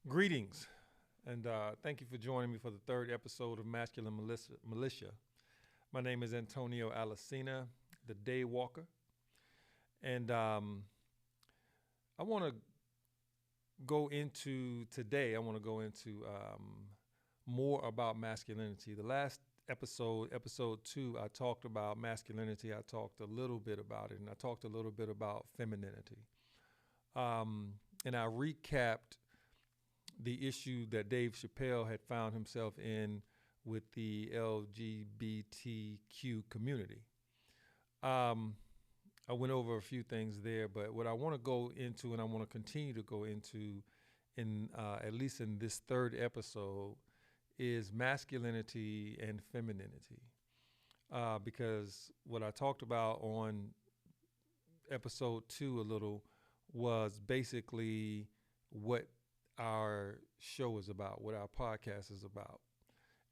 Greetings, and thank you for joining me for the third episode of Masculine Militia. My name is Antonio Alacina, the Day Walker, and I want to go into today. I want to go into more about masculinity. The last episode 2, I talked about masculinity. I talked a little bit about it, and I talked a little bit about femininity, and I recapped the issue that Dave Chappelle had found himself in with the LGBTQ community. I went over a few things there, but what I want to go into, and I want to continue to go into, in at least in this third episode, is masculinity and femininity. Because what I talked about on episode 2 a little was basically what our show is about, what our podcast is about.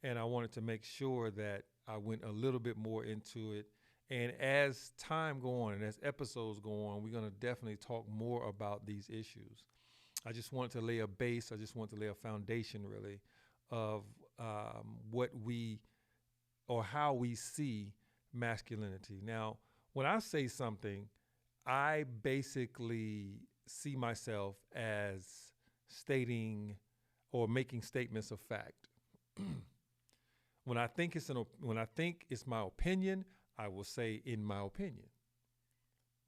And I wanted to make sure that I went a little bit more into it. And as time go on and as episodes go on, we're going to definitely talk more about these issues. I just wanted to lay a base. I just want to lay a foundation, really, of what we or how we see masculinity. Now, when I say something, I basically see myself as stating or making statements of fact. When I think it's my opinion, I will say in my opinion.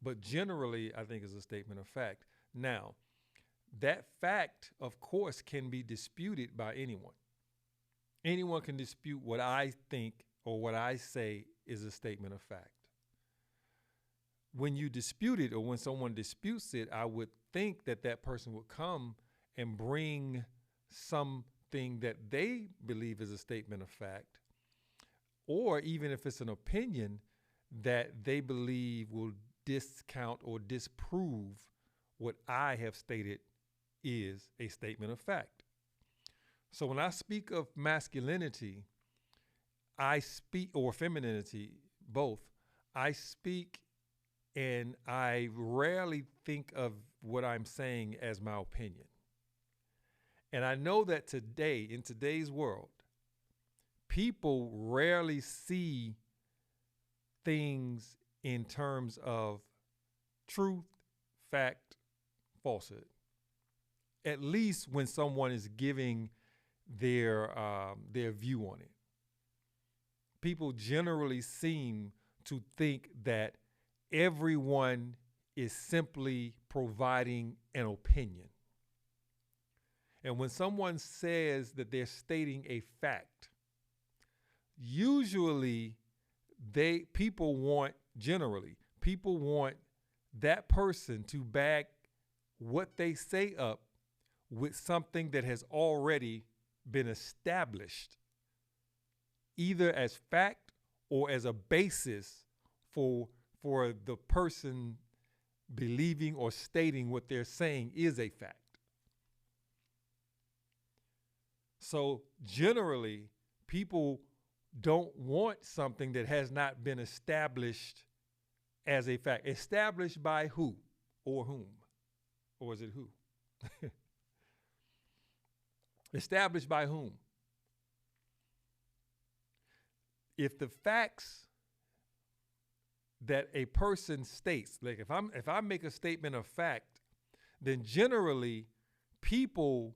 But generally, I think it's a statement of fact. Now, that fact, of course, can be disputed by anyone. Anyone can dispute what I think or what I say is a statement of fact. When you dispute it or when someone disputes it, I would think that that person would come and bring something that they believe is a statement of fact, or even if it's an opinion that they believe will discount or disprove what I have stated is a statement of fact. So when I speak of masculinity, or femininity, both, I speak and I rarely think of what I'm saying as my opinion. And I know that today, in today's world, people rarely see things in terms of truth, fact, falsehood. At least when someone is giving their view on it. People generally seem to think that everyone is simply providing an opinion. And when someone says that they're stating a fact, usually people want that person to back what they say up with something that has already been established, either as fact or as a basis for the person believing or stating what they're saying is a fact. So generally, people don't want something that has not been established as a fact. Established by who or whom? Or is it who? Established by whom? If the facts that a person states, like if I make a statement of fact, then generally people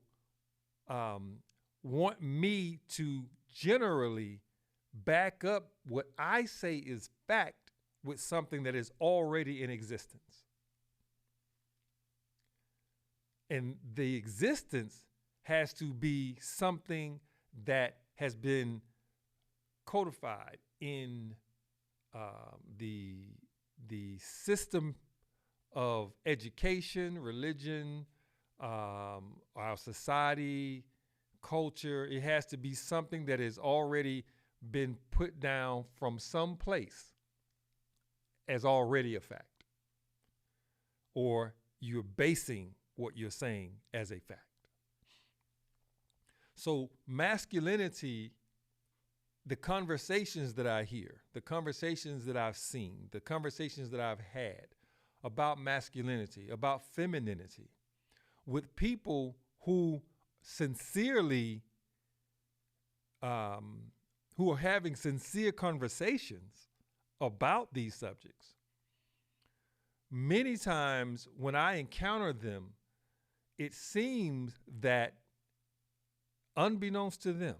want me to generally back up what I say is fact with something that is already in existence. And the existence has to be something that has been codified in the system of education, religion, our society, culture. It has to be something that has already been put down from some place as already a fact, or you're basing what you're saying as a fact. So masculinity, the conversations that I hear, the conversations that I've seen, the conversations that I've had about masculinity, about femininity, with people who sincerely, who are having sincere conversations about these subjects, many times when I encounter them, it seems that unbeknownst to them,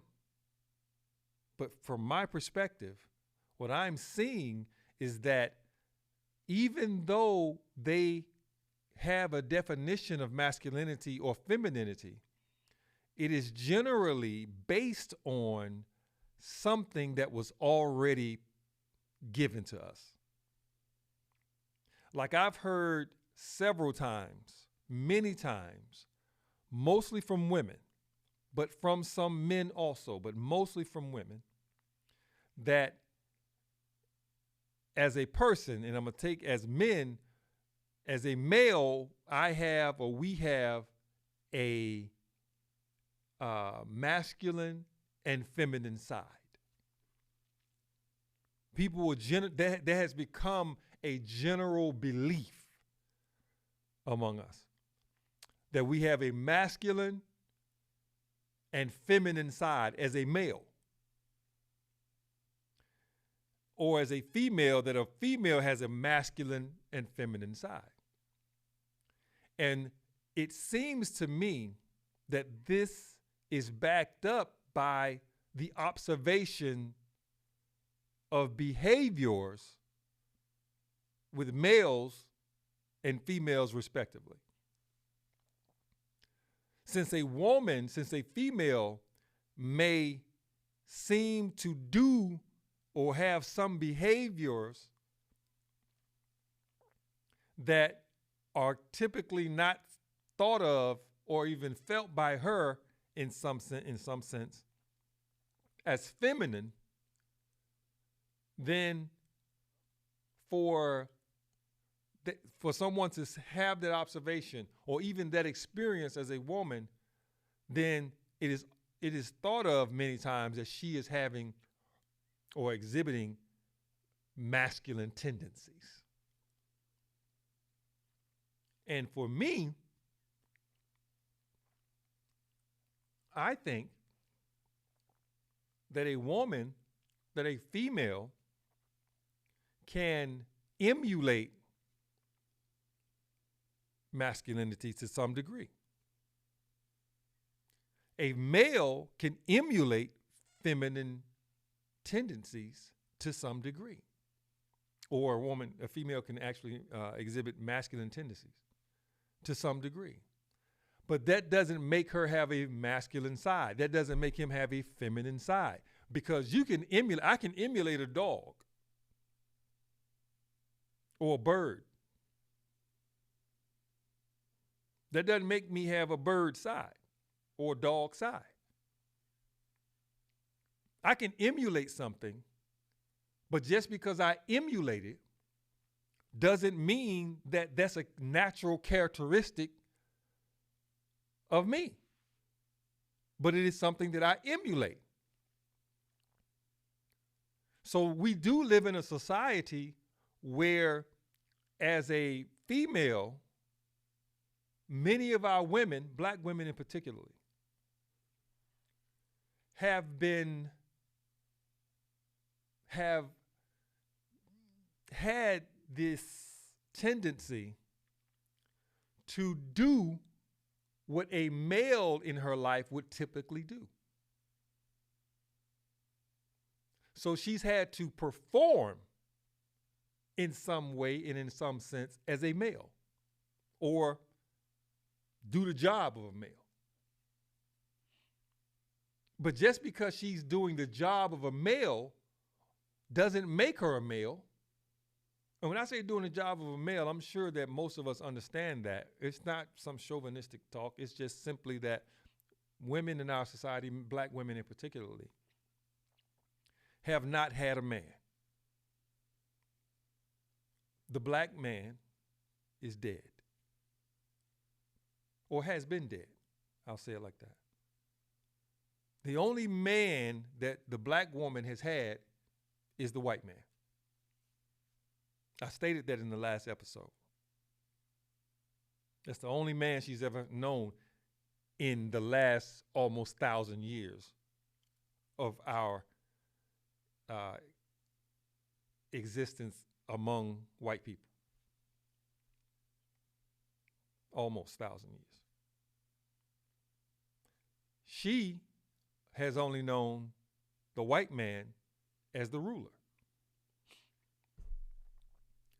but from my perspective, what I'm seeing is that even though they have a definition of masculinity or femininity, it is generally based on something that was already given to us. Like I've heard several times, many times, mostly from women, but from some men also, but mostly from women, that as a person, and I'm going to take as men, as a male, I have or we have a masculine and feminine side. People will that has become a general belief among us that we have a masculine and feminine side as a male, or as a female, that a female has a masculine and feminine side. And it seems to me that this is backed up by the observation of behaviors with males and females respectively. Since a female may seem to do or have some behaviors that are typically not thought of or even felt by her in some sense as feminine, then for someone to have that observation or even that experience as a woman, then it is thought of many times that she is having or exhibiting masculine tendencies. And for me, I think that a female can emulate masculinity to some degree. A male can emulate feminine tendencies to some degree. Or a female can actually exhibit masculine tendencies to some degree. But that doesn't make her have a masculine side. That doesn't make him have a feminine side. Because I can emulate a dog or a bird. That doesn't make me have a bird side or a dog side. I can emulate something, but just because I emulate it doesn't mean that that's a natural characteristic of me. But it is something that I emulate. So we do live in a society where, as a female, many of our women, black women in particular, have had this tendency to do what a male in her life would typically do. So she's had to perform in some way and in some sense as a male, or do the job of a male. But just because she's doing the job of a male doesn't make her a male. And when I say doing the job of a male, I'm sure that most of us understand that. It's not some chauvinistic talk. It's just simply that women in our society, black women in particularly, have not had a man. The black man is dead, or has been dead. I'll say it like that. The only man that the black woman has had is the white man. I stated that in the last episode. That's the only man she's ever known in the last almost 1,000 years of our existence among white people. Almost 1,000 years. She has only known the white man as the ruler.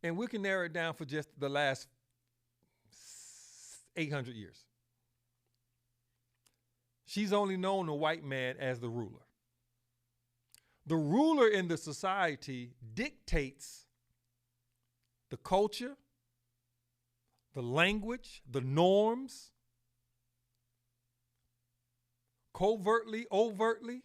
And we can narrow it down for just the last 800 years. She's only known the white man as the ruler. The ruler in the society dictates the culture, the language, the norms, covertly, overtly.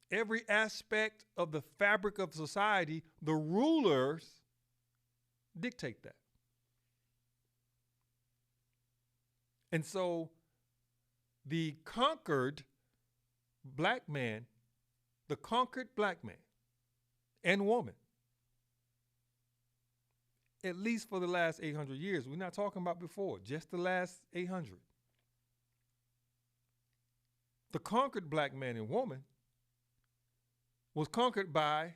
Every aspect of the fabric of society, the rulers dictate that. And so the conquered black man and woman, at least for the last 800 years, we're not talking about before, just the last 800. The conquered black man and woman was conquered by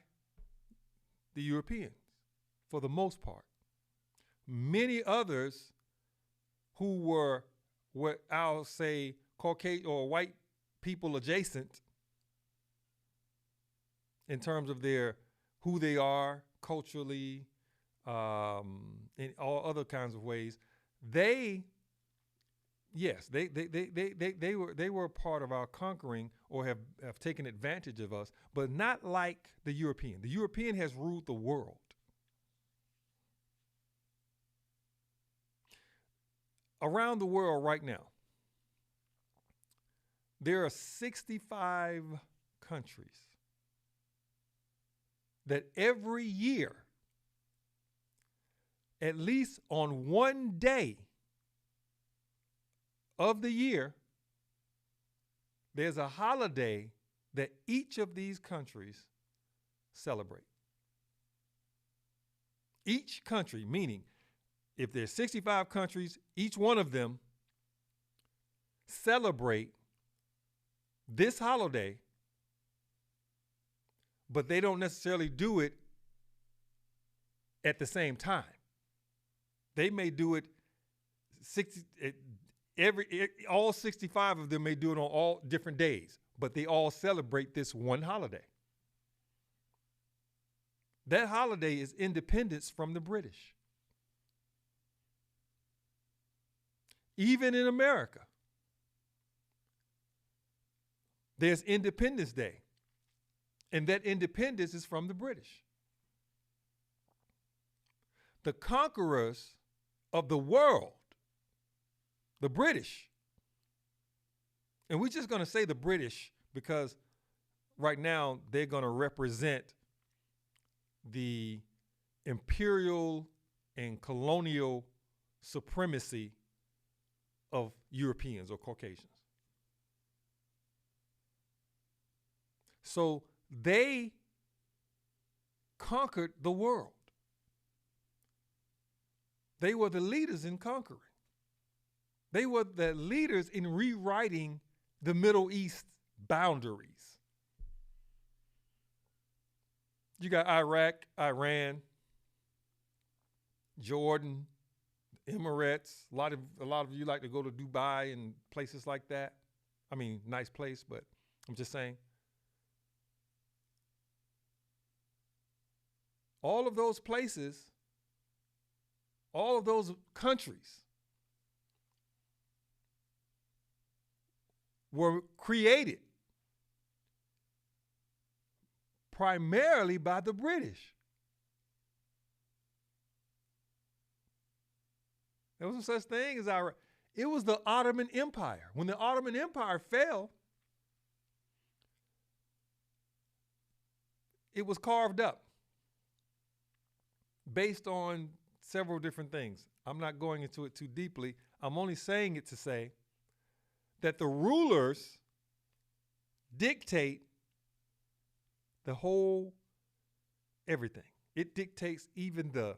the Europeans for the most part. Many others who were what I'll say Caucasian or white people adjacent in terms of who they are culturally, in all other kinds of ways, they were a part of our conquering or have taken advantage of us, but not like the European. The European has ruled the world. Around the world right now, there are 65 countries that every year, at least on one day of the year, there's a holiday that each of these countries celebrate. Each country, meaning if there's 65 countries, each one of them celebrate this holiday, but they don't necessarily do it at the same time. They may do it all 65 of them may do it on all different days, but they all celebrate this one holiday. That holiday is independence from the British. Even in America, there's Independence Day, and that independence is from the British. The conquerors of the world, the British, and we're just going to say the British because right now they're going to represent the imperial and colonial supremacy of Europeans or Caucasians. So they conquered the world. They were the leaders in conquering. They were the leaders in rewriting the Middle East boundaries. You got Iraq, Iran, Jordan, Emirates. A lot of you like to go to Dubai and places like that. I mean, nice place, but I'm just saying. All of those places, all of those countries were created primarily by the British. There was no such thing as Iraq. It was the Ottoman Empire. When the Ottoman Empire fell, it was carved up based on several different things. I'm not going into it too deeply. I'm only saying it to say that the rulers dictate the whole everything. It dictates even the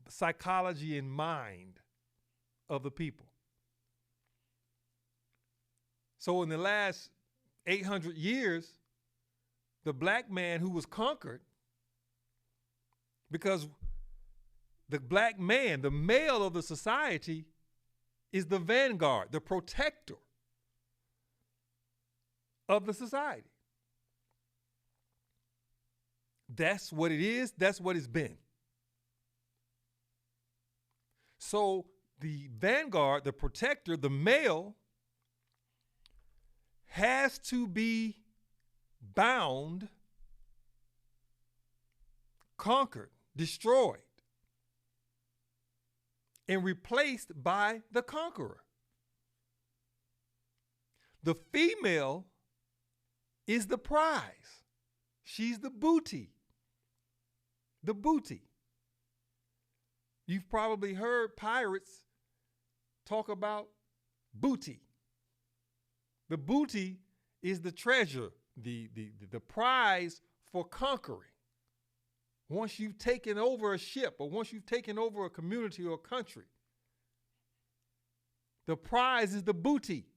psychology and mind of the people. So in the last 800 years, the black man who was conquered, because the black man, the male of the society, is the vanguard, the protector of the society. That's what it is. That's what it's been. So the vanguard, the protector, the male, has to be bound, conquered, destroyed, and replaced by the conqueror. The female is the prize. She's the booty. The booty. You've probably heard pirates talk about booty. The booty is the treasure, the prize for conquering. Once you've taken over a ship, or once you've taken over a community or a country, the prize is the booty.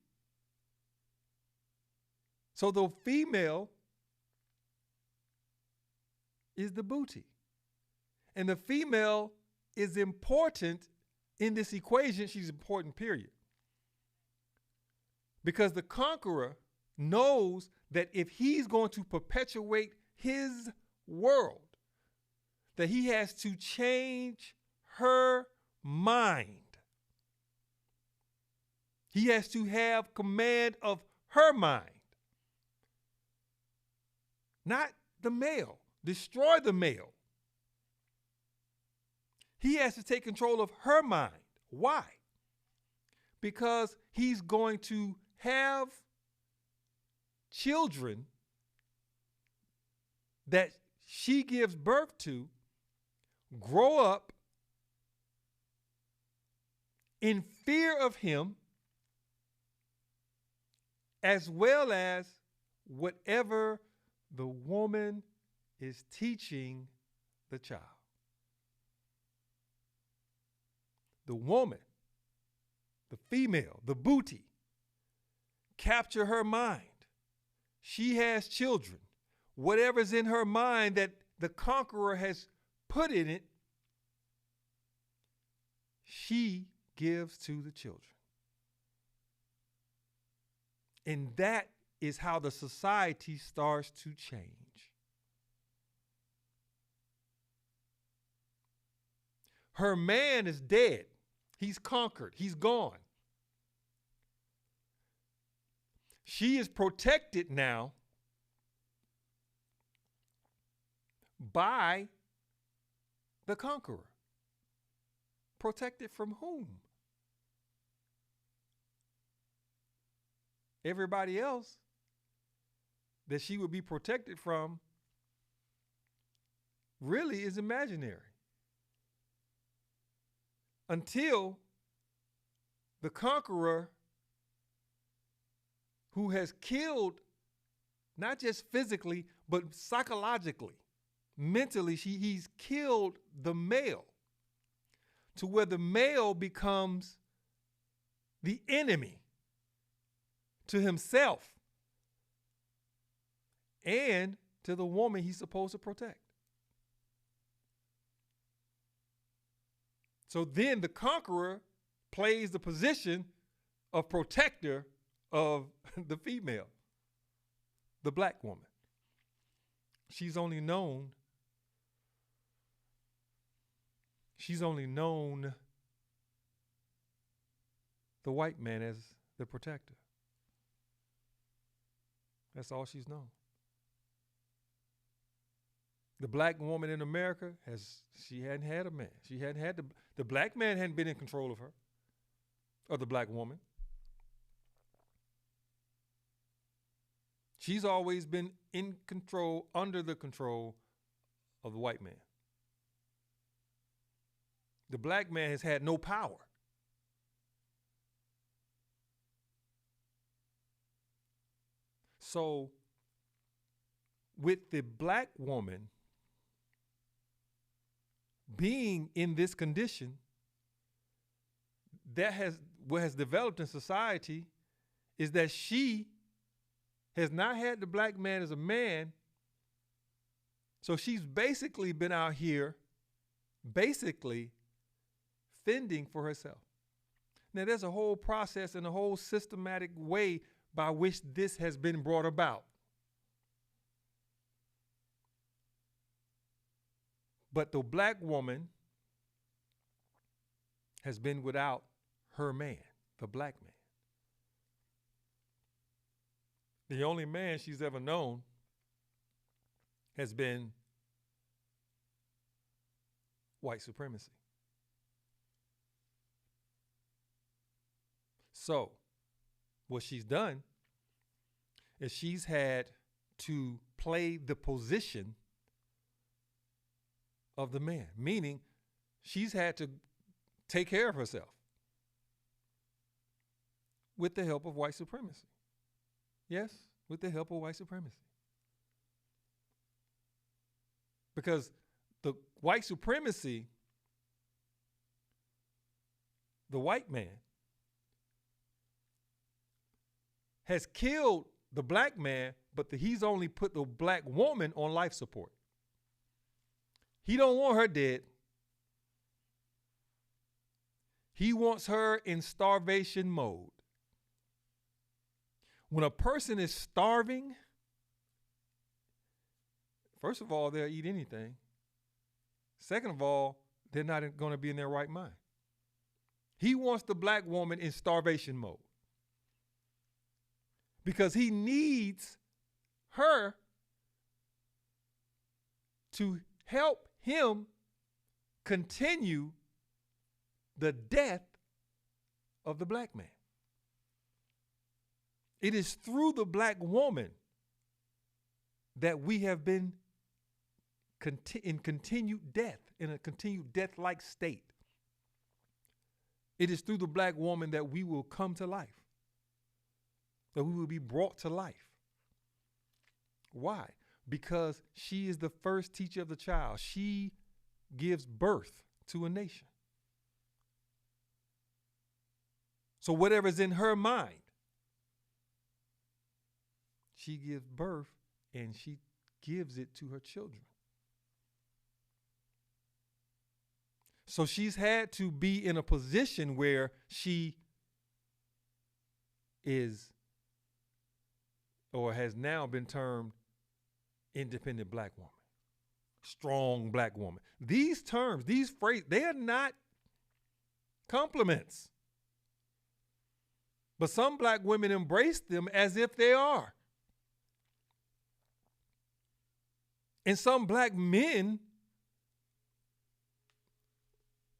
So the female is the booty. And the female is important in this equation. She's important, period. Because the conqueror knows that if he's going to perpetuate his world, that he has to change her mind. He has to have command of her mind. Not the male. Destroy the male. He has to take control of her mind. Why? Because he's going to have children that she gives birth to grow up in fear of him, as well as whatever the woman is teaching the child. The woman, the female, the booty, capture her mind. She has children. Whatever's in her mind that the conqueror has put in it, she gives to the children. And that is how the society starts to change. Her man is dead. He's conquered. He's gone. She is protected now by the conqueror. Protected from whom? Everybody else that she would be protected from really is imaginary. Until the conqueror, who has killed, not just physically, but psychologically, mentally, he's killed the male to where the male becomes the enemy to himself and to the woman he's supposed to protect. So then the conqueror plays the position of protector of the female, the black woman. She's only known the white man as the protector. That's all she's known. The black woman in America she hadn't had a man. She hadn't had the black man hadn't been in control of her, or the black woman. She's always been in control, under the control of the white man. The black man has had no power. So, with the black woman being in this condition, what has developed in society is that she has not had the black man as a man. So she's basically been out here basically fending for herself. Now, there's a whole process and a whole systematic way by which this has been brought about. But the black woman has been without her man, the black man. The only man she's ever known has been white supremacy. So, what she's done is she's had to play the position of the man, meaning she's had to take care of herself with the help of white supremacy. Yes, with the help of white supremacy. Because the white supremacy, the white man, has killed the black man, but he's only put the black woman on life support. He don't want her dead. He wants her in starvation mode. When a person is starving, first of all, they'll eat anything. Second of all, they're not going to be in their right mind. He wants the black woman in starvation mode because he needs her to help him continue the death of the black man. It is through the black woman that we have been in continued death, in a continued death-like state. It is through the black woman that we will come to life, that we will be brought to life. Why? Because she is the first teacher of the child. She gives birth to a nation. So whatever's in her mind, she gives birth and she gives it to her children. So she's had to be in a position where she is or has now been termed independent black woman, strong black woman. These terms, these phrases, they are not compliments. But some black women embrace them as if they are. And some black men,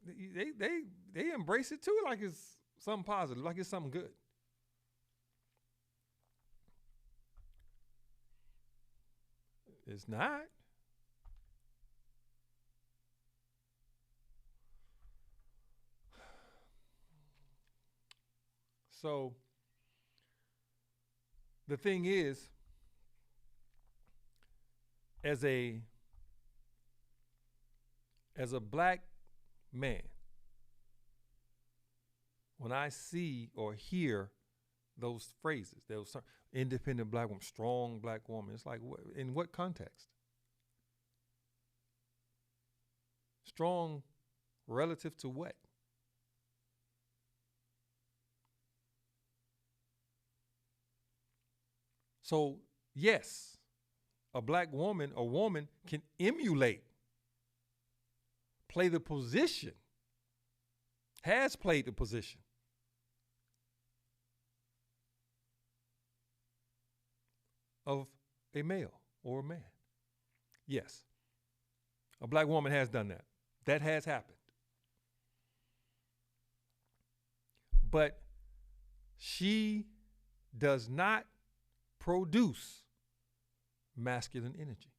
they embrace it too, like it's something positive, like it's something good. It's not. So the thing is, as a black man, when I see or hear those phrases, those independent black woman, strong black woman, it's like, in what context? Strong relative to what? So, yes, a black woman, a woman can emulate, play the position, has played the position of a male or a man. Yes, a black woman has done that. That has happened. But she does not produce masculine energy.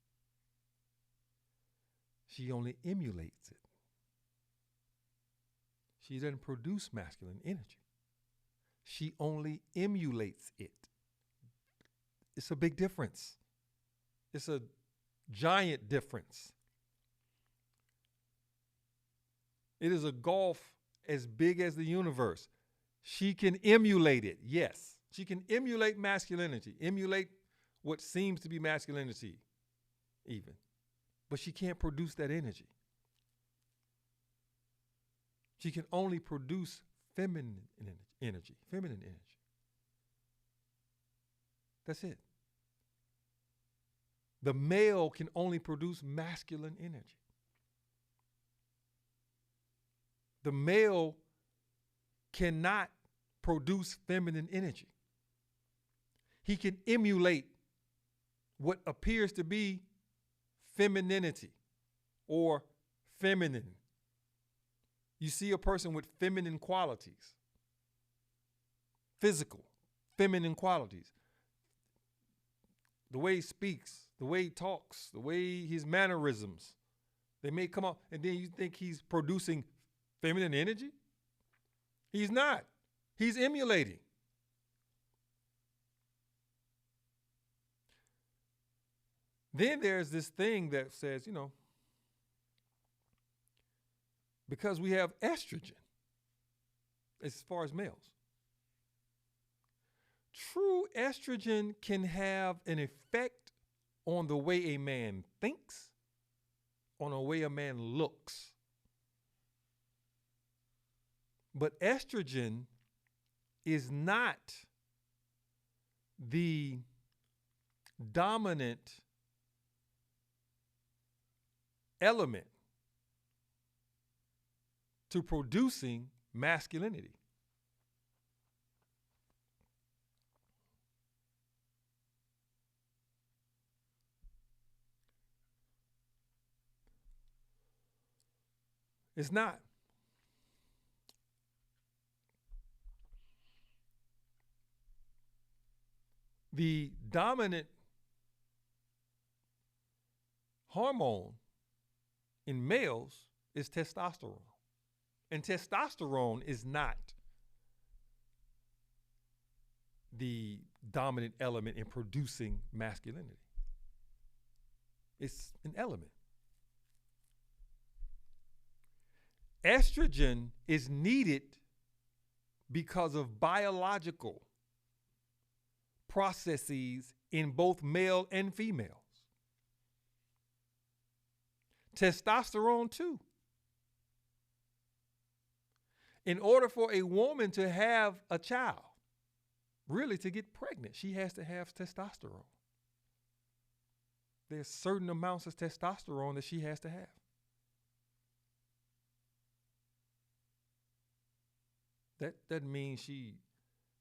She only emulates it. She doesn't produce masculine energy. She only emulates it. It's a big difference. It's a giant difference. It is a gulf as big as the universe. She can emulate it. Yes. She can emulate masculinity, emulate what seems to be masculinity even. But she can't produce that energy. She can only produce feminine energy. That's it. The male can only produce masculine energy. The male cannot produce feminine energy. He can emulate what appears to be femininity or feminine. You see a person with feminine qualities, physical, feminine qualities. The way he speaks, the way he talks, the way his mannerisms, they may come up, and then you think he's producing feminine energy? He's not. He's emulating. Then there's this thing that says, because we have estrogen, as far as males, true estrogen can have an effect on the way a man thinks, on the way a man looks. But estrogen is not the dominant element to producing masculinity. It's not. The dominant hormone in males is testosterone. And testosterone is not the dominant element in producing masculinity. It's an element. Estrogen is needed because of biological processes in both male and females. Testosterone too. In order for a woman to have a child, really to get pregnant, she has to have testosterone. There's certain amounts of testosterone that she has to have. That doesn't mean she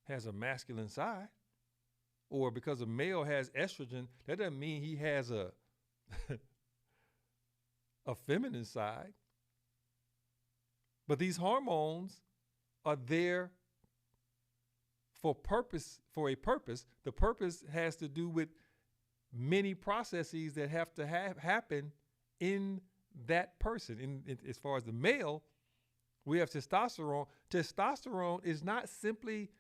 has a masculine side. Or because a male has estrogen, that doesn't mean he has a feminine side. But these hormones are there for a purpose. The purpose has to do with many processes that have to happen in that person. As far as the male, we have testosterone. Testosterone is not simply,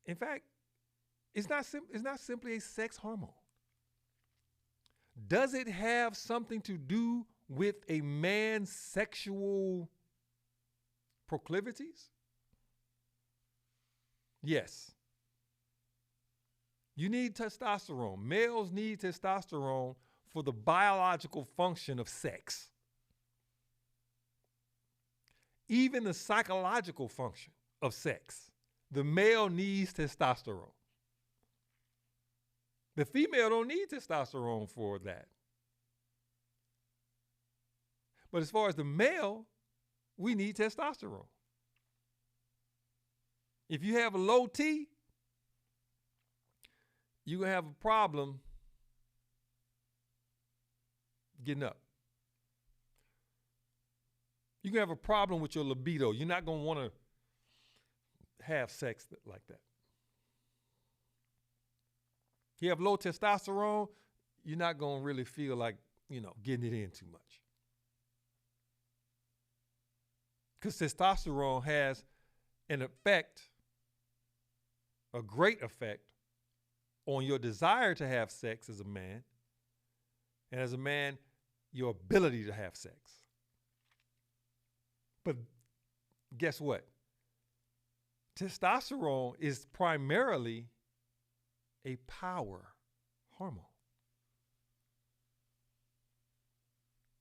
in fact, it's not simply a sex hormone. Does it have something to do with a man's sexual proclivities? Yes. You need testosterone. Males need testosterone for the biological function of sex. Even the psychological function of sex. The male needs testosterone. The female don't need testosterone for that. But as far as the male, we need testosterone. If you have a low T, you're going to have a problem getting up. You're going to have a problem with your libido. You're not going to want to have sex like that. If you have low testosterone, you're not going to really feel like, getting it in too much. Because testosterone has an effect, a great effect, on your desire to have sex as a man, and as a man, your ability to have sex. But guess what? Testosterone is primarily a power hormone.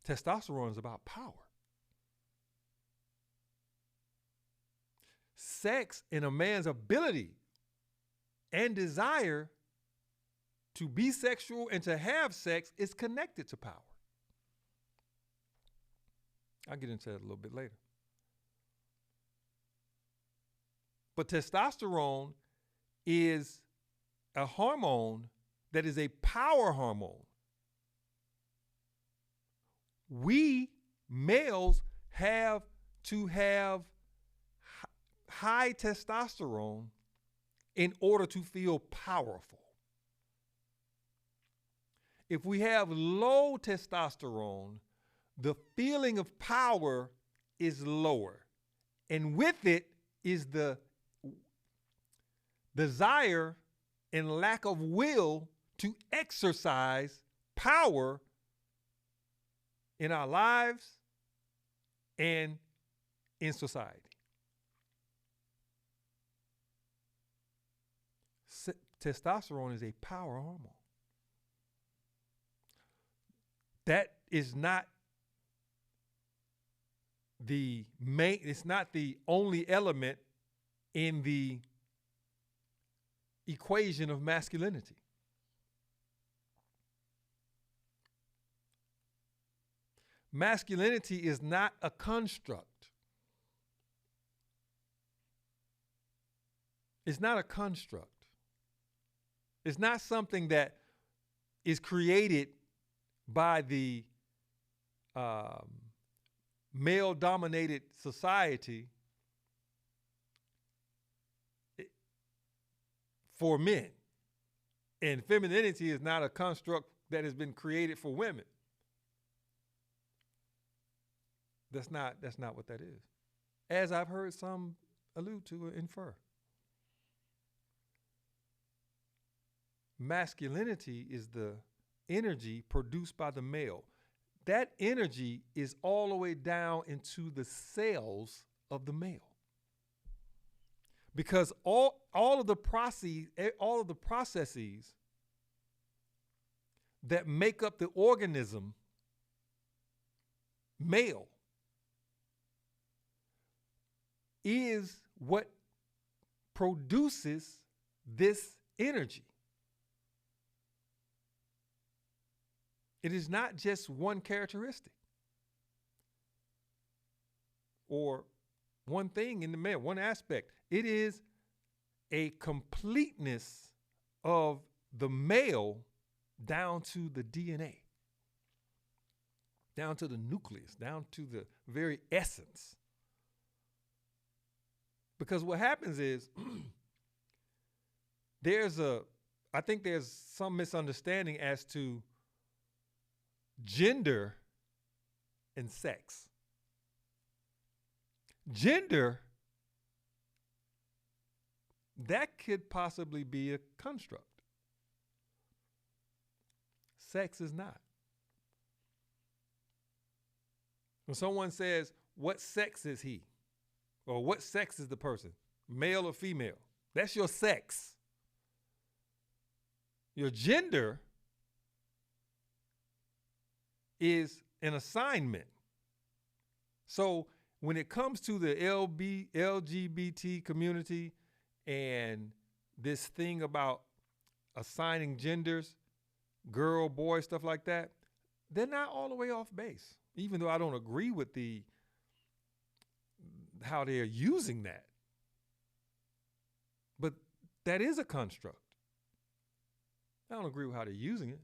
Testosterone is about power. Sex and a man's ability and desire to be sexual and to have sex is connected to power. I'll get into that a little bit later. But testosterone is a hormone that is a power hormone. We males have to have high testosterone in order to feel powerful. If we have low testosterone, the feeling of power is lower. And with it is the desire and lack of will to exercise power in our lives and in society. Testosterone is a power hormone. That is not the main, it's not the only element in the equation of masculinity. Masculinity is not a construct. It's not a construct. It's not something that is created by the male-dominated society for men. And femininity is not a construct that has been created for women. That's not what that is. As I've heard some allude to or infer. Masculinity is the energy produced by the male. That energy is all the way down into the cells of the male. Because all of the processes that make up the organism male is what produces this energy. It is not just one characteristic or one thing in the male, one aspect. It is a completeness of the male down to the DNA, down to the nucleus, down to the very essence. Because what happens is I think there's some misunderstanding as to gender and sex. Gender, that could possibly be a construct. Sex is not. When someone says, what sex is he? Or what sex is the person? Male or female? That's your sex. Your gender is an assignment. So when it comes to the LGBT community and this thing about assigning genders, girl, boy, stuff like that, they're not all the way off base, even though I don't agree with how they're using that. But that is a construct. I don't agree with how they're using it.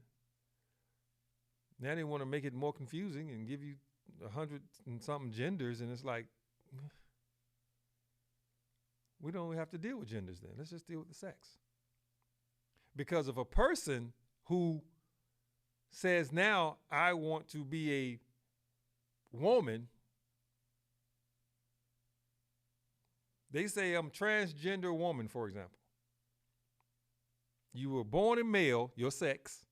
Now they want to make it more confusing and give you 100 and something genders, and it's like, we don't have to deal with genders then. Let's just deal with the sex. Because of a person who says, now I want to be a woman, they say I'm transgender woman, for example. You were born a male, your sex,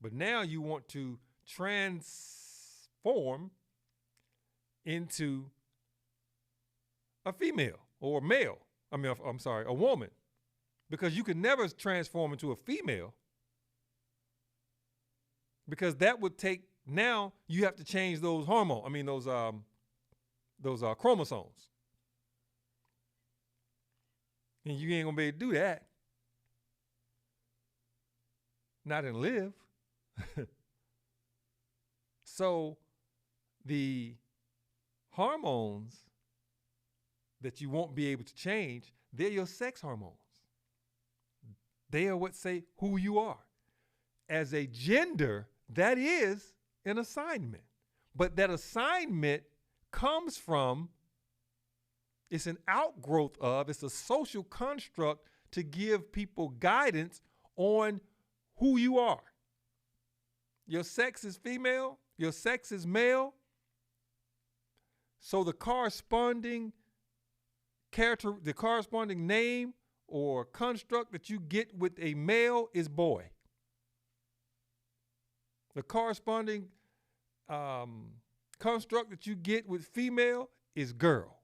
but now you want to transform into a female or a male. I'm sorry, a woman. Because you can never transform into a female. Because that would take, now you have to change those those chromosomes. And you ain't gonna be able to do that. Not and live. So the hormones that you won't be able to change, they're your sex hormones. They are what say who you are. As a gender, that is an assignment. But that assignment comes from, it's an outgrowth of, it's a social construct to give people guidance on who you are. Your sex is female, your sex is male. So the corresponding character, the corresponding name or construct that you get with a male is boy. The corresponding construct that you get with female is girl.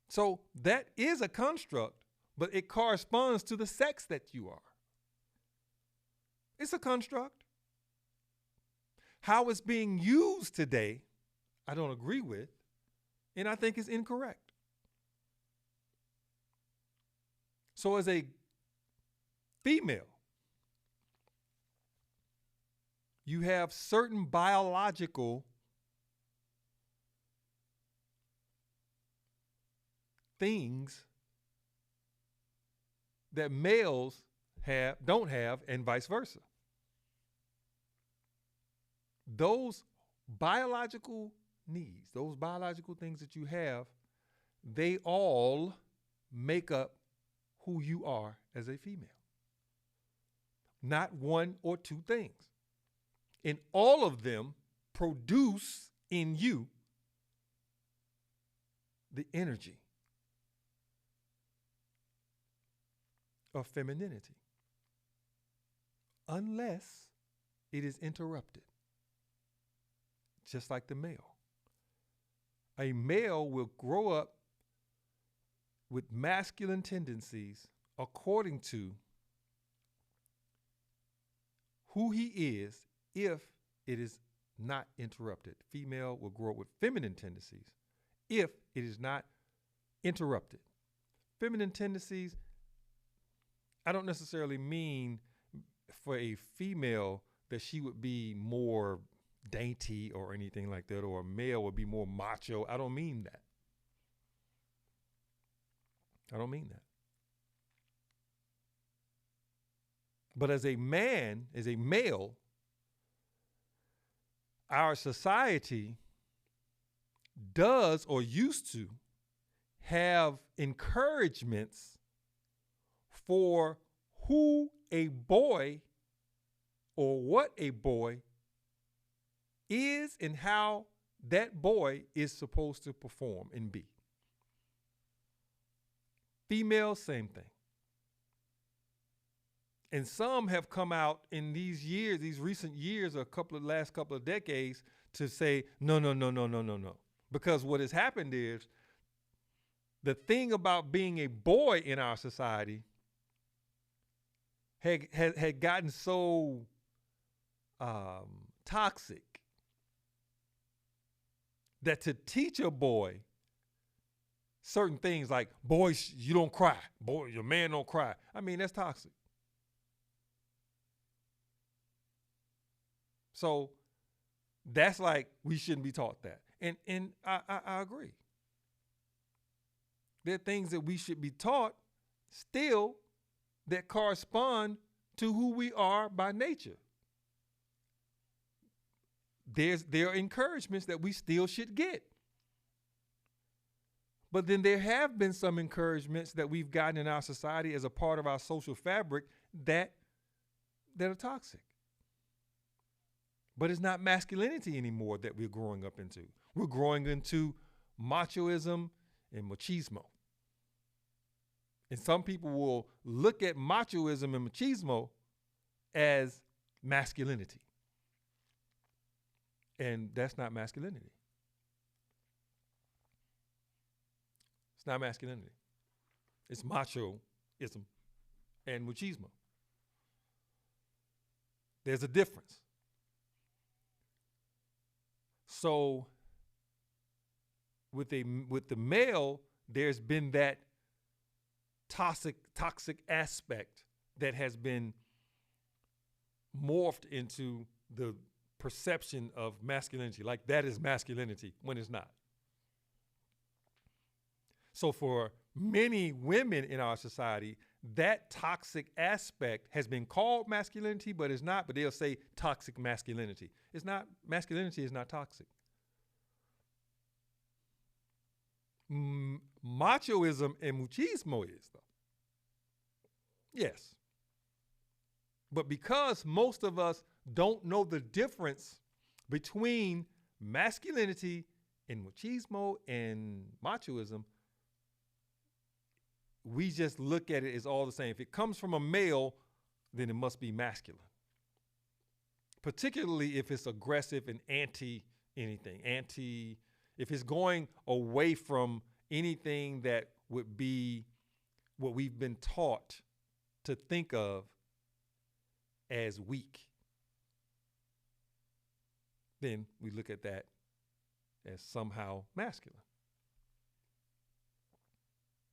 So that is a construct, but it corresponds to the sex that you are. It's a construct. How it's being used today, I don't agree with, and I think it's incorrect. So as a female, you have certain biological things that males don't have, and vice versa. Those biological needs, those biological things that you have, they all make up who you are as a female. Not one or two things. And all of them produce in you the energy of femininity, unless it is interrupted. Just like the male. A male will grow up with masculine tendencies according to who he is if it is not interrupted. Female will grow up with feminine tendencies if it is not interrupted. Feminine tendencies, I don't necessarily mean for a female that she would be more dainty or anything like that, or a male would be more macho. I don't mean that. I don't mean that. But as a man, as a male, our society does or used to have encouragements for who a boy or what a boy is and how that boy is supposed to perform and be. Female, same thing. And some have come out in these years, these recent years, or last couple of decades, to say, no. Because what has happened is, the thing about being a boy in our society had gotten so toxic that to teach a boy certain things like, boys, you don't cry. Boy, your man don't cry. I mean, that's toxic. So that's like, we shouldn't be taught that. And I agree. There are things that we should be taught still that correspond to who we are by nature. There are encouragements that we still should get. But then there have been some encouragements that we've gotten in our society as a part of our social fabric that are toxic. But it's not masculinity anymore that we're growing up into. We're growing into machoism and machismo. And some people will look at machoism and machismo as masculinity. And that's not masculinity. It's not masculinity. It's machoism and machismo. There's a difference. So with the male, there's been that toxic aspect that has been morphed into the perception of masculinity. Like that is masculinity when it's not. So for many women in our society, that toxic aspect has been called masculinity, but it's not. But they'll say toxic masculinity. It's not. Masculinity is not toxic. Machoism and machismo is, though. Yes. But because most of us don't know the difference between masculinity and machismo and machoism, we just look at it as all the same. If it comes from a male, then it must be masculine. Particularly if it's aggressive and anti-anything. If it's going away from anything that would be what we've been taught to think of as weak, then we look at that as somehow masculine.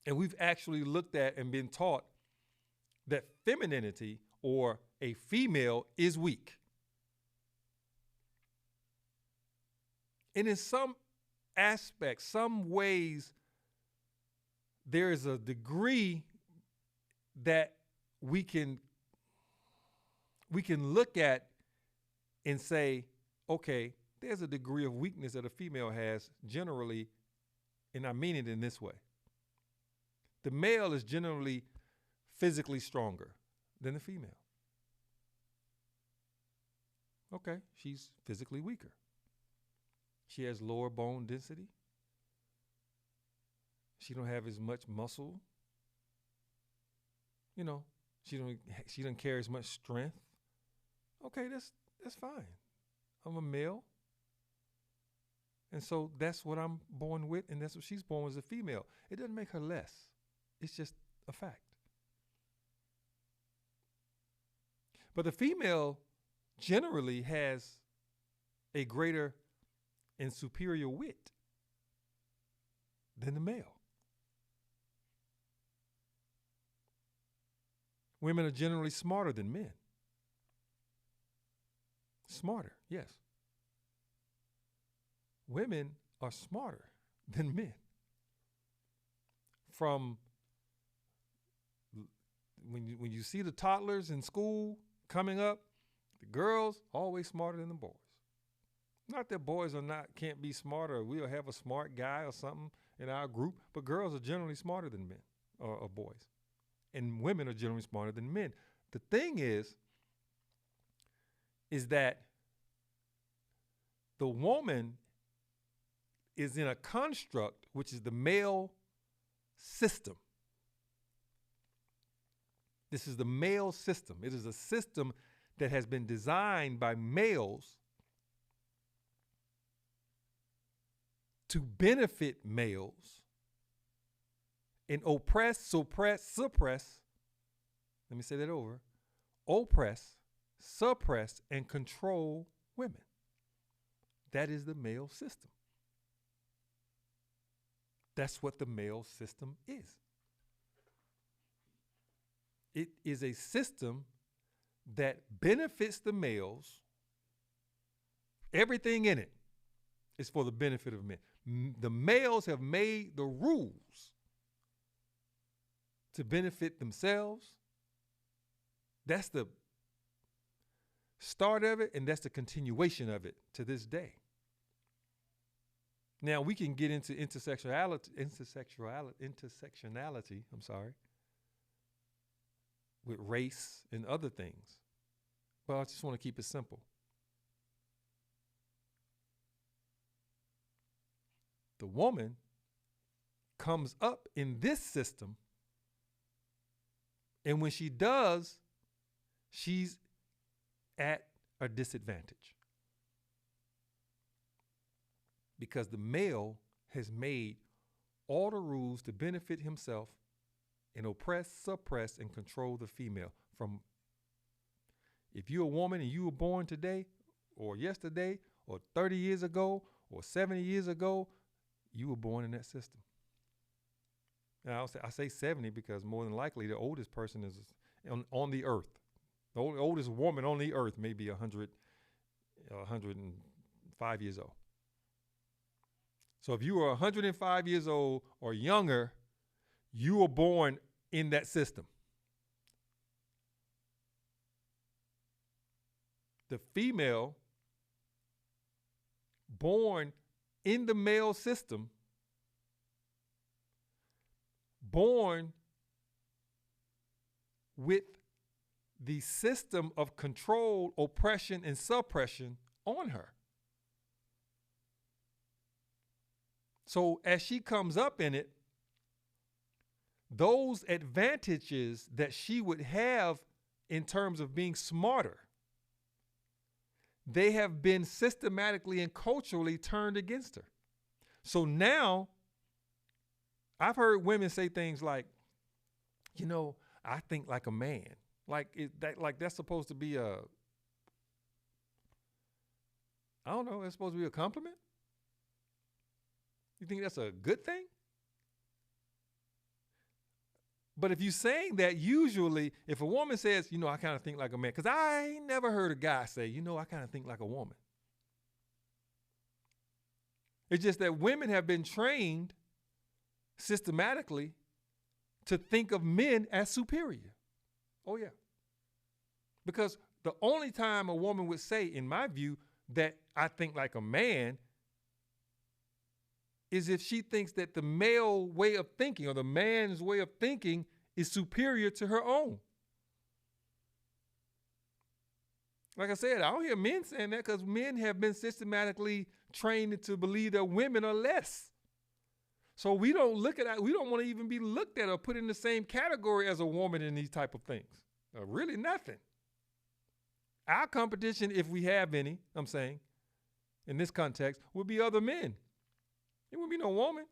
And we've actually looked at and been taught that femininity or a female is weak. And in some aspects, some ways, there is a degree that we can look at and say, okay, there's a degree of weakness that a female has generally, and I mean it in this way. The male is generally physically stronger than the female. Okay, she's physically weaker. She has lower bone density. She don't have as much muscle. You know, she don't carry as much strength. Okay, that's fine. I'm a male. And so that's what I'm born with, and that's what she's born as a female. It doesn't make her less. It's just a fact. But the female generally has a greater and superior wit than the male. Women are generally smarter than men. Smarter, yes. Women are smarter than men. From when you see the toddlers in school coming up, the girls always smarter than the boys. Not that boys can't be smarter. We'll have a smart guy or something in our group, but girls are generally smarter than men or boys. And women are generally smarter than men. The thing is that the woman is in a construct which is the male system. This is the male system. It is a system that has been designed by males to benefit males and oppress, suppress. Let me say that over. Oppress, suppress, and control women. That is the male system. That's what the male system is. It is a system that benefits the males. Everything in it is for the benefit of men. The males have made the rules to benefit themselves. That's the start of it, and that's the continuation of it to this day. Now we can get into intersectionality, with race and other things. But I just want to keep it simple. The woman comes up in this system, and when she does, she's at a disadvantage. Because the male has made all the rules to benefit himself and oppress, suppress, and control the female. From if you're a woman and you were born today or yesterday or 30 years ago or 70 years ago, you were born in that system. Now, I say 70 because more than likely the oldest person is on the earth. The oldest woman on the earth may be 105 years old. So if you are 105 years old or younger, you were born in that system. The female born in the male system, born with the system of control, oppression, and suppression on her. So as she comes up in it, those advantages that she would have in terms of being smarter, they have been systematically and culturally turned against her. So now I've heard women say things like, I think like a man. That's supposed to be I don't know, it's supposed to be a compliment? You think that's a good thing? But if you're saying that, usually, if a woman says, I kind of think like a man, because I ain't never heard a guy say, I kind of think like a woman. It's just that women have been trained systematically to think of men as superior. Oh, yeah. Because the only time a woman would say, in my view, that I think like a man is if she thinks that the male way of thinking or the man's way of thinking is superior to her own. Like I said, I don't hear men saying that because men have been systematically trained to believe that women are less. So we don't want to even be looked at or put in the same category as a woman in these type of things. Really nothing. Our competition, if we have any, I'm saying, in this context, would be other men. It wouldn't be no woman.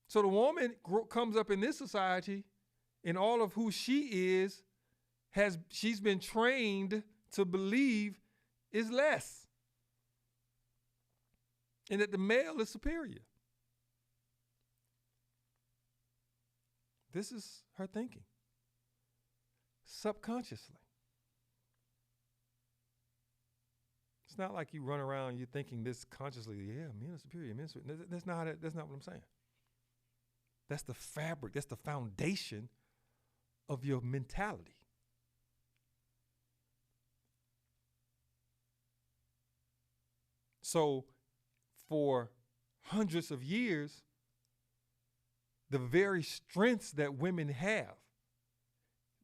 So the woman comes up in this society, and all of who she is, she's been trained to believe is less. And that the male is superior. This is her thinking. Subconsciously. It's not like you run around, you're thinking this consciously, men are superior, men are superior. That's not what I'm saying. That's the fabric, that's the foundation of your mentality. So for hundreds of years, the very strengths that women have,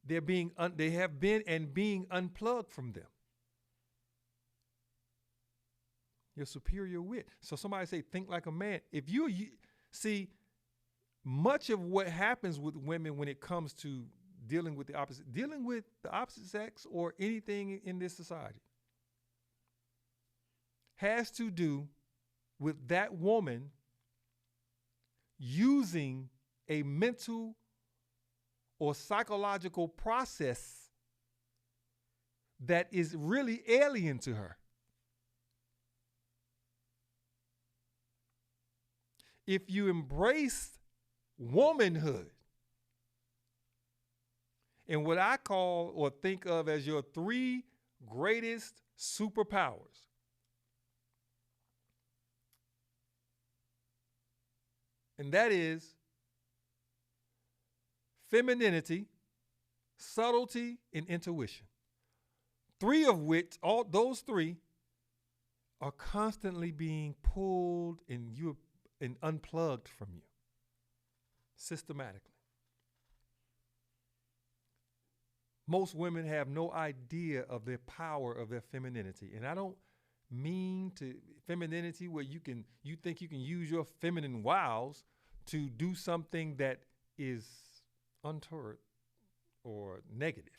they have been being unplugged from them. Your superior wit. So somebody say, think like a man. If you see, much of what happens with women when it comes to dealing with the opposite sex or anything in this society has to do with that woman using a mental or psychological process that is really alien to her. If you embrace womanhood and what I call or think of as your 3 greatest superpowers, and that is femininity, subtlety, and intuition. 3 of which, all those 3, are constantly being pulled and unplugged from you systematically. Most women have no idea of their power of their femininity. And I don't mean to femininity where you think you can use your feminine wiles to do something that is untoward or negative.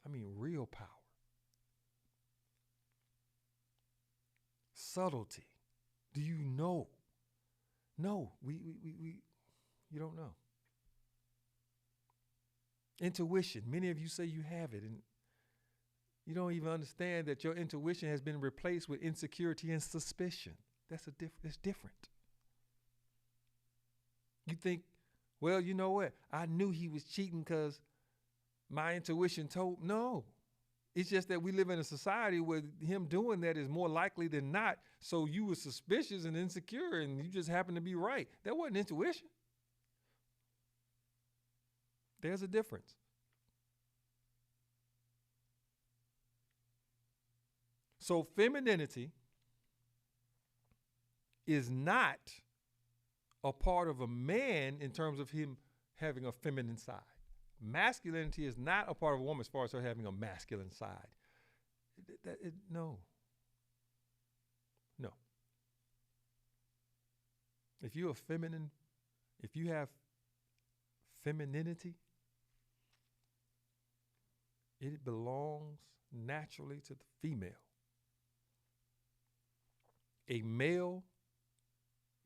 I mean real power. Subtlety. Do you know? No, you don't know. Intuition. Many of you say you have it, and you don't even understand that your intuition has been replaced with insecurity and suspicion. That's different. You think, well, you know what? I knew he was cheating because my intuition told. No. It's just that we live in a society where him doing that is more likely than not. So you were suspicious and insecure and you just happened to be right. That wasn't intuition. There's a difference. So femininity is not a part of a man in terms of him having a feminine side. Masculinity is not a part of a woman as far as her having a masculine side. No. If you're feminine, if you have femininity, it belongs naturally to the female. A male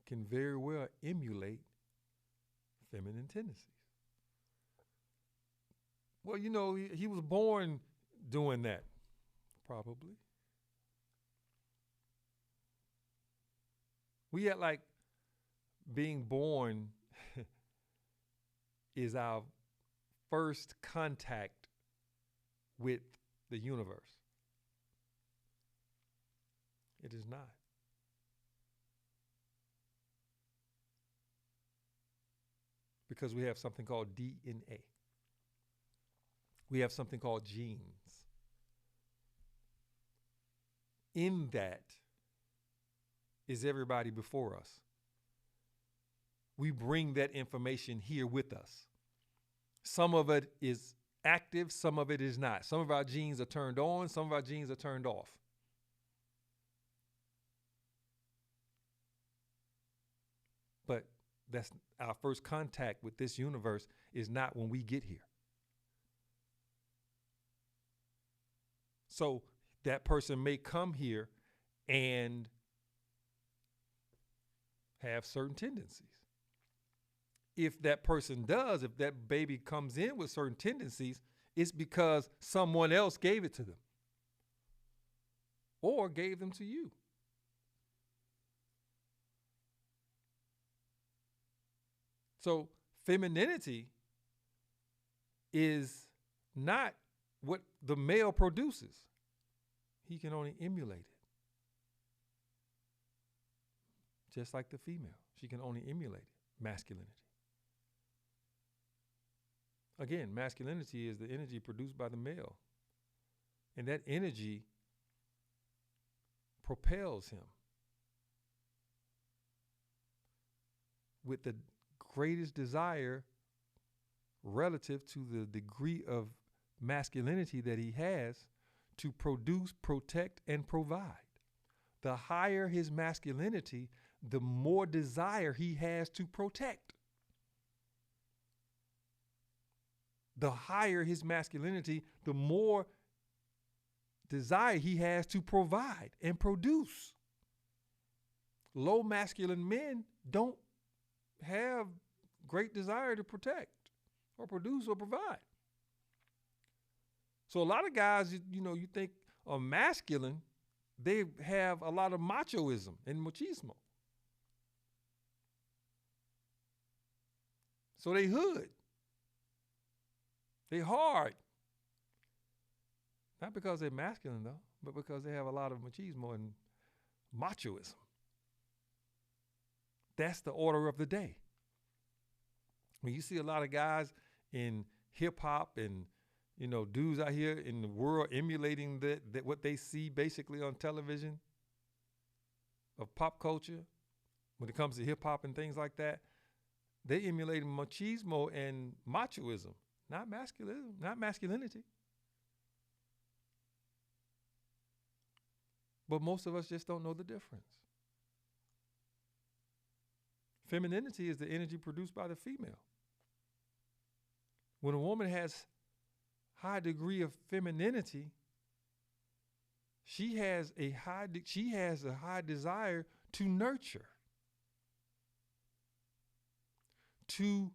can very well emulate feminine tendencies. Well, you know, he was born doing that, probably. We act like being born is our first contact with the universe. It is not. Because we have something called DNA. We have something called genes. In that is everybody before us. We bring that information here with us. Some of it is active, some of it is not. Some of our genes are turned on, some of our genes are turned off. But that's our first contact with this universe is not when we get here. So that person may come here and have certain tendencies. If that person does, if that baby comes in with certain tendencies, it's because someone else gave it to them or gave them to you. So femininity is not what the male produces. He can only emulate it. Just like the female, she can only emulate it, masculinity. Again, masculinity is the energy produced by the male. And that energy propels him with the greatest desire relative to the degree of masculinity that he has to produce, protect, and provide. The higher his masculinity, the more desire he has to protect. The higher his masculinity, the more desire he has to provide and produce. Low masculine men don't have great desire to protect or produce or provide. So a lot of guys, you think are masculine, they have a lot of machoism and machismo. So they hood. They hard. Not because they're masculine, though, but because they have a lot of machismo and machoism. That's the order of the day. When you see a lot of guys in hip hop and dudes out here in the world emulating that what they see basically on television of pop culture, when it comes to hip hop and things like that, they emulating machismo and machoism, not masculinity. But most of us just don't know the difference. Femininity is the energy produced by the female. When a woman has high degree of femininity, she has a high desire to nurture, to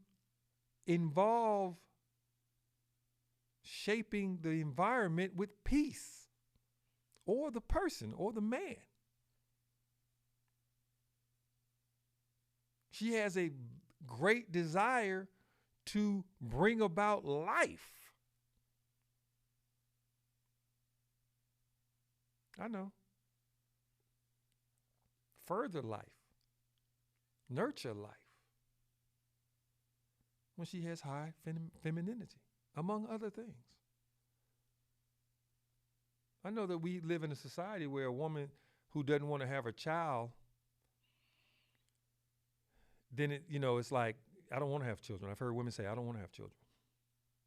involve shaping the environment with peace, or the person or the man. She has a great desire to bring about life. I know. Further life. Nurture life. When she has high femininity, among other things. I know that we live in a society where a woman who doesn't want to have a child, then it's like, I don't want to have children. I've heard women say, I don't want to have children.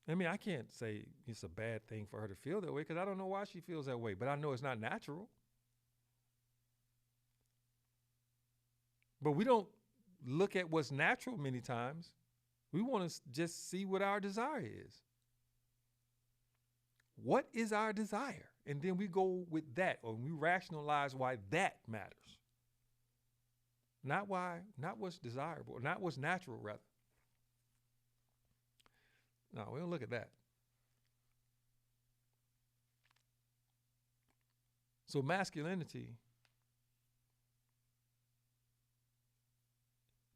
I mean, I can't say it's a bad thing for her to feel that way because I don't know why she feels that way, but I know it's not natural. But we don't look at what's natural many times. We want to just see what our desire is. What is our desire? And then we go with that, or we rationalize why that matters. Not what's desirable, not what's natural, rather. No, we don't look at that. So masculinity,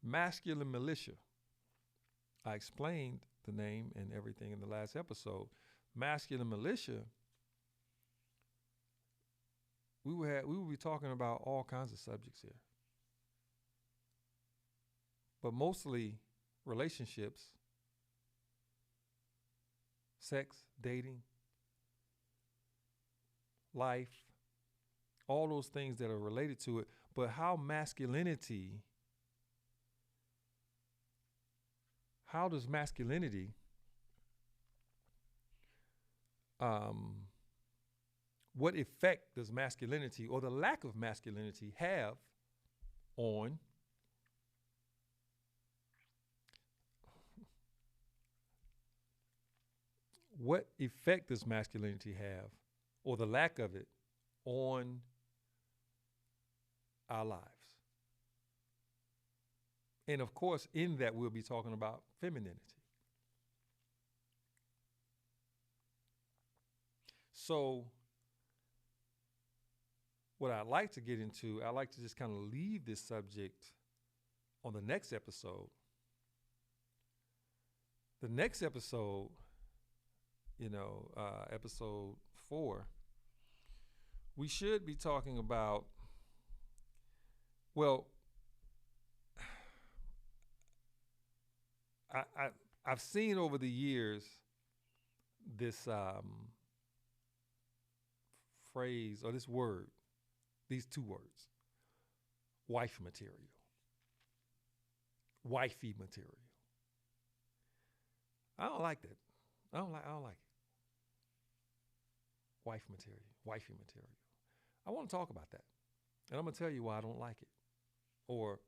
Masculine Militia. I explained the name and everything in the last episode. Masculine Militia, we will be talking about all kinds of subjects here. But mostly relationships, sex, dating, life, all those things that are related to it, but how does masculinity what effect does masculinity or the lack of masculinity have on what effect does masculinity have or the lack of it on our lives? And of course, in that we'll be talking about femininity. So what I'd like to get into, I'd like to just kind of leave this subject on the next episode. The next episode, episode 4, we should be talking about, well, I've seen over the years this phrase or this word, these two words, wife material, wifey material. I don't like that. I don't like it. Wife material, wifey material. I want to talk about that. And I'm going to tell you why I don't like it. Or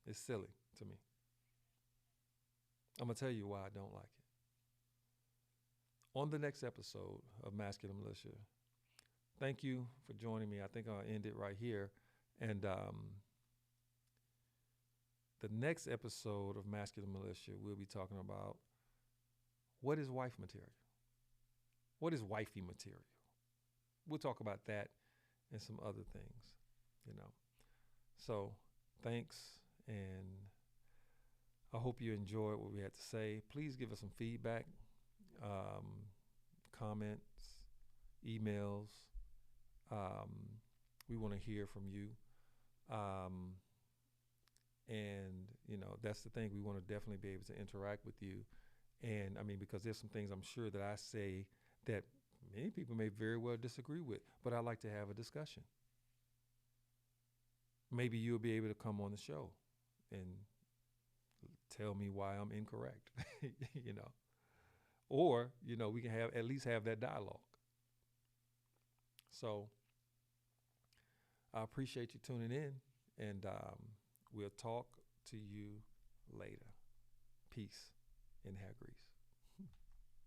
it's silly to me. I'm going to tell you why I don't like it. On the next episode of Masculine Militia, thank you for joining me. I think I'll end it right here. And the next episode of Masculine Militia, we'll be talking about what is wife material? What is wifey material? We'll talk about that and some other things, So thanks, and I hope you enjoyed what we had to say. Please give us some feedback, comments, emails. We want to hear from you. And, that's the thing. We want to definitely be able to interact with you. And, because there's some things I'm sure that I say that many people may very well disagree with, but I like to have a discussion. Maybe you'll be able to come on the show and tell me why I'm incorrect, Or, we can at least have that dialogue. So I appreciate you tuning in, and we'll talk to you later. Peace and hair grease.